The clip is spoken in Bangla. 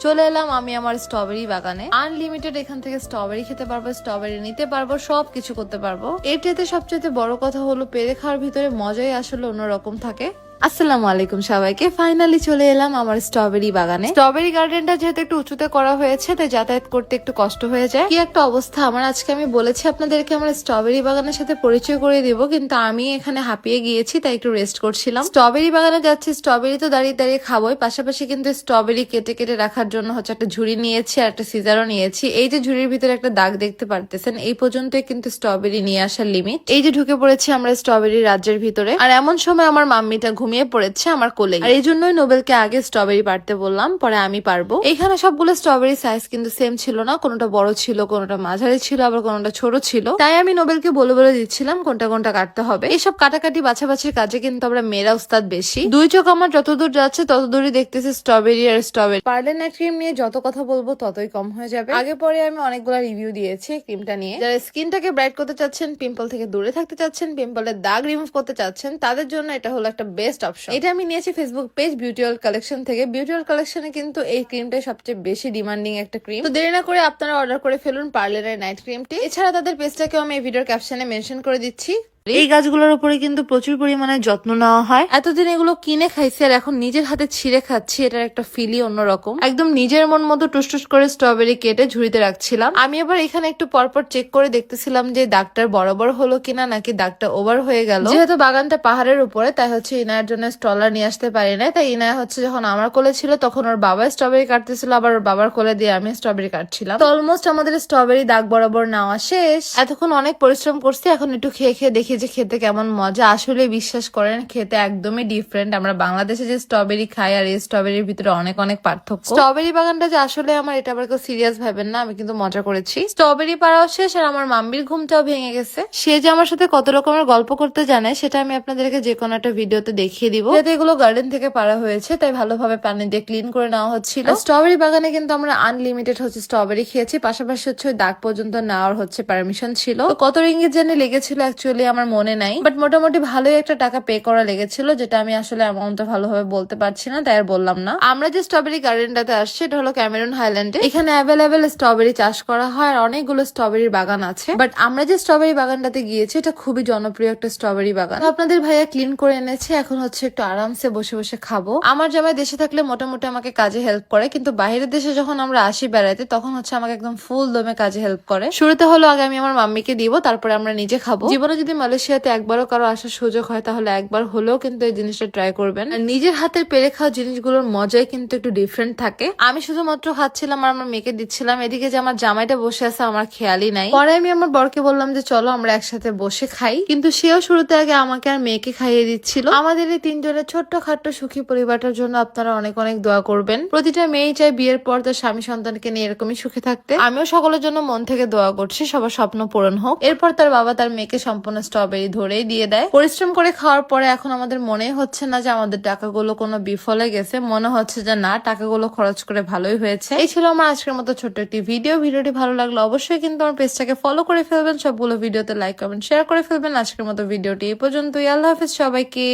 চলে এলাম আমি আমার স্ট্রবেরি বাগানে। আনলিমিটেড এখান থেকে স্ট্রবেরি খেতে পারবো, স্ট্রবেরি নিতে পারবো, সবকিছু করতে পারবো। এটাতে সবচেয়ে বড় কথা হলো পেরে খাওয়ার ভিতরে মজাই আসলে অন্যরকম থাকে। আসসালামু আলাইকুম সবাইকে, ফাইনালি চলে এলাম আমার স্ট্রবেরি বাগানে। স্ট্রবেরি গার্ডেনটা যেহেতু একটু উঁচুতে করা হয়েছে তাই যাতায়াত করতে একটু কষ্ট হয়ে যায়। কি একটা অবস্থা আমার আজকে। আমি বলেছি আপনাদেরকে আমার স্ট্রবেরি বাগানের সাথে পরিচয় করে দিব, কিন্তু আমি এখানে হাঁপিয়ে গিয়েছি তাই একটু রেস্ট করছিলাম। স্ট্রবেরি বাগানে যাচ্ছি, স্ট্রবেরি তো দাঁড়িয়ে দাঁড়িয়ে খাবোই, পাশাপাশি কিন্তু স্ট্রবেরি কেটে কেটে রাখার জন্য হচ্ছে একটা ঝুড়ি নিয়েছি আর একটা সিজারও নিয়েছি। এই যে ঝুড়ির ভিতরে একটা দাগ দেখতে পারতেছেন, এই পর্যন্তই কিন্তু স্ট্রবেরি নিয়ে আসার লিমিট। এই যে ঢুকে পড়েছি আমরা স্ট্রবেরি রাজ্যের ভিতরে, আর এমন সময় আমার মাম্মিটা ঘুমিয়ে পড়েছে আমার কোলে। আর এই জন্যই নোবেলকে আগে স্ট্রবেরি পারতে বললাম, পরে আমি পারবো। এখানে সবগুলো স্ট্রবেরি সাইজ কিন্তু সেম ছিল না, কোনোটা বড় ছিল, কোনোটা মাঝারি ছিল, আবার কোনোটা ছোট ছিল। তাই আমি নোবেলকে বলে বলে দিচ্ছিলাম কোনটা কোনটা কাটতে হবে। এইসব কাটাকাটি বাছাবাছির কাজে কিন্তু আমরা মেয়েরা উস্তাদ বেশি। দুই চোখ আমার যতদূর যাচ্ছে ততদূরই দেখতেছি স্ট্রবেরি আর স্ট্রবেরি। পার্লে নাইট ক্রিম নিয়ে যত কথা বলবো ততই কম হয়ে যাবে। আগে পরে আমি অনেকগুলো রিভিউ দিয়েছি ক্রিমটা নিয়ে। যারা স্কিনটাকে ব্রাইট করতে চাচ্ছেন, পিম্পল থেকে দূরে থাকতে চাচ্ছেন, পিম্পলের দাগ রিমুভ করতে চাচ্ছেন, তাদের জন্য এটা হলো একটা বেস্ট অপশন। এটা আমি নিয়েছি Facebook page beauty world collection থেকে। বিউটি ওয়ার্ল্ড কালেকশনে কিন্তু এই ক্রিমটাই সবচেয়ে বেশি ডিমান্ডিং একটা ক্রিম। তো দেরি না করে আপনারা অর্ডার করে ফেলুন পার্লারের নাইট ক্রিমটি। এছাড়া তাদের পেজটাকেও আমি এই ভিডিওর ক্যাপশনে মেনশন করে দিচ্ছি। এই গাছগুলোর উপরে কিন্তু প্রচুর পরিমাণে যত্ন নেওয়া হয়। এতদিন এগুলো কিনে খাইছি আর এখন নিজের হাতে ছিঁড়ে খাচ্ছি, এটার একটা ফিলই অন্যরকম। একদম নিজের মন মতো টুস করে স্ট্রবেরি কেটে ঝুড়িতে রাখছিলাম। আমি আবার এখানে একটু পরপর চেক করে দেখতেছিলাম যে দাগটার বরাবর হলো কিনা নাকি দাগটা ওভার হয়ে গেল। যেহেতু বাগানটা পাহাড়ের উপরে তাই হচ্ছে ইনায়ের জন্য স্ট্রলার নিয়ে আসতে পারি না, তাই ইনায় হচ্ছে যখন আমার কোলে ছিল তখন ওর বাবা স্ট্রবেরি কাটতেছিল, আবার ওর বাবার কোলে দিয়ে আমি স্ট্রবেরি কাটছিলাম। তো অলমোস্ট আমাদের স্ট্রবেরি দাগ বরাবর নেওয়া শেষ। এতক্ষণ অনেক পরিশ্রম করছি, এখন একটু খেয়ে খেয়ে দেখি যে খেতে কেমন মজা। আসলে বিশ্বাস করেন খেতে একদমই ডিফারেন্ট। আমরা বাংলাদেশে যে স্ট্রবেরি খাই আর এই স্ট্রবেরির ভিতরে অনেক অনেক পার্থক্য। স্ট্রবেরি বাগানটা যে আসলে আমার, এটা আবার কেউ সিরিয়াস ভাবেন না, আমি কিন্তু মজা করেছি। স্ট্রবেরি পাড়াও শেষ আর আমার মাম্মির ঘুমটাও ভেঙে গেছে। সে যে আমার সাথে কত রকমের গল্প করতে জানে সেটা আমি আপনাদেরকে যে কোনো একটা ভিডিওতে দেখিয়ে দিব। যেহেতু এগুলো গার্ডেন থেকে পাড়া হয়েছে তাই ভালোভাবে পানি দিয়ে ক্লিন করে নেওয়া হচ্ছিল। স্ট্রবেরি বাগানে কিন্তু আমরা আনলিমিটেড হচ্ছে স্ট্রবেরি খেয়েছি, পাশাপাশি হচ্ছে দাগ পর্যন্ত নেওয়ার হচ্ছে পারমিশন ছিল। তো কত রিঙ্গিত জানি লেগেছিল অ্যাকচুয়ালি আমার মনে নাই, বাট মোটামুটি ভালোই একটা টাকা পে করা লেগেছিল, যেটা আমি আসলে অ্যামাউন্টটা ভালোভাবে বলতে পারছি না তাই আর বললাম না। আমরা যে স্ট্রবেরি গার্ডেনটাতে আসছি এটা হলো ক্যামেরুন হাইল্যান্ডে। এখানে অ্যাভেলেবেল স্ট্রবেরি চাষ করা হয় আর অনেকগুলো স্ট্রবেরির বাগান আছে। বাট আমরা যে স্ট্রবেরি বাগানটাতে গিয়েছি এটা খুবই জনপ্রিয় একটা স্ট্রবেরি বাগান। আপনাদের ভাইয়া ক্লিন করে এনেছে, এখন হচ্ছে একটু আরামসে বসে বসে খাবো। আমার জামাই দেশে থাকলে মোটামুটি আমাকে কাজে হেল্প করে, কিন্তু বাইরের দেশে যখন আমরা আসি বেড়াইতে তখন হচ্ছে আমাকে একদম ফুল দমে কাজে হেল্প করে। শুরুতে হলো আগে আমি আমার মাম্মিকে দিব, তারপরে আমরা নিজে খাবো। জীবনে যদি মালয়েশিয়াতে একবারও কারো আসার সুযোগ হয় তাহলে একবার হলেও কিন্তু এই জিনিসটা ট্রাই করবেন। আর নিজের হাতের পেরে খাওয়া জিনিসগুলোর মজাই কিন্তু একটু ডিফারেন্ট থাকে। আমি শুধুমাত্র খাচ্ছিলাম আর আমার মেয়েকে দিচ্ছিলাম, এদিকে যে আমার জামাইটা বসে আছে আমার খেয়ালই নাই। পরে আমি আমার বরকে বললাম যে চলো আমরা একসাথে বসে খাই, কিন্তু সেও শুরুতে আগে আমাকে আর মেয়েকে খাইয়ে দিচ্ছিল। আমাদের এই তিনজনের ছোট্ট খাট্ট সুখী পরিবারটার জন্য আপনারা অনেক অনেক দোয়া করবেন। প্রতিটা মেয়েই চায় বিয়ের পর তার স্বামী সন্তানকে নিয়ে এরকমই সুখে থাকতে। আমিও সকলের জন্য মন থেকে দোয়া করছি সবার স্বপ্ন পূরণ হোক। এরপর তার বাবা তার মেয়েকে সম্পূর্ণ স্ট্রবেরি ধরেই দিয়ে দেয়। পরিশ্রম করে খাওয়ার পরে এখন আমাদের মনে হচ্ছে না যে আমাদের টাকাগুলো কোনো বিফলে গেছে, মনে হচ্ছে যে না, টাকাগুলো খরচ করে ভালোই হয়েছে। এই ছিল আমার আজকের মতো ছোট্ট একটি ভিডিও। ভিডিওটি ভালো লাগলো অবশ্যই কিন্তু আমার পেজটাকে ফলো করে ফেলবেন, সবগুলো ভিডিওতে লাইক কমেন্ট শেয়ার করে ফেলবেন। আজকের মতো ভিডিওটি এই পর্যন্তই। আল্লাহ হাফেজ সবাইকে।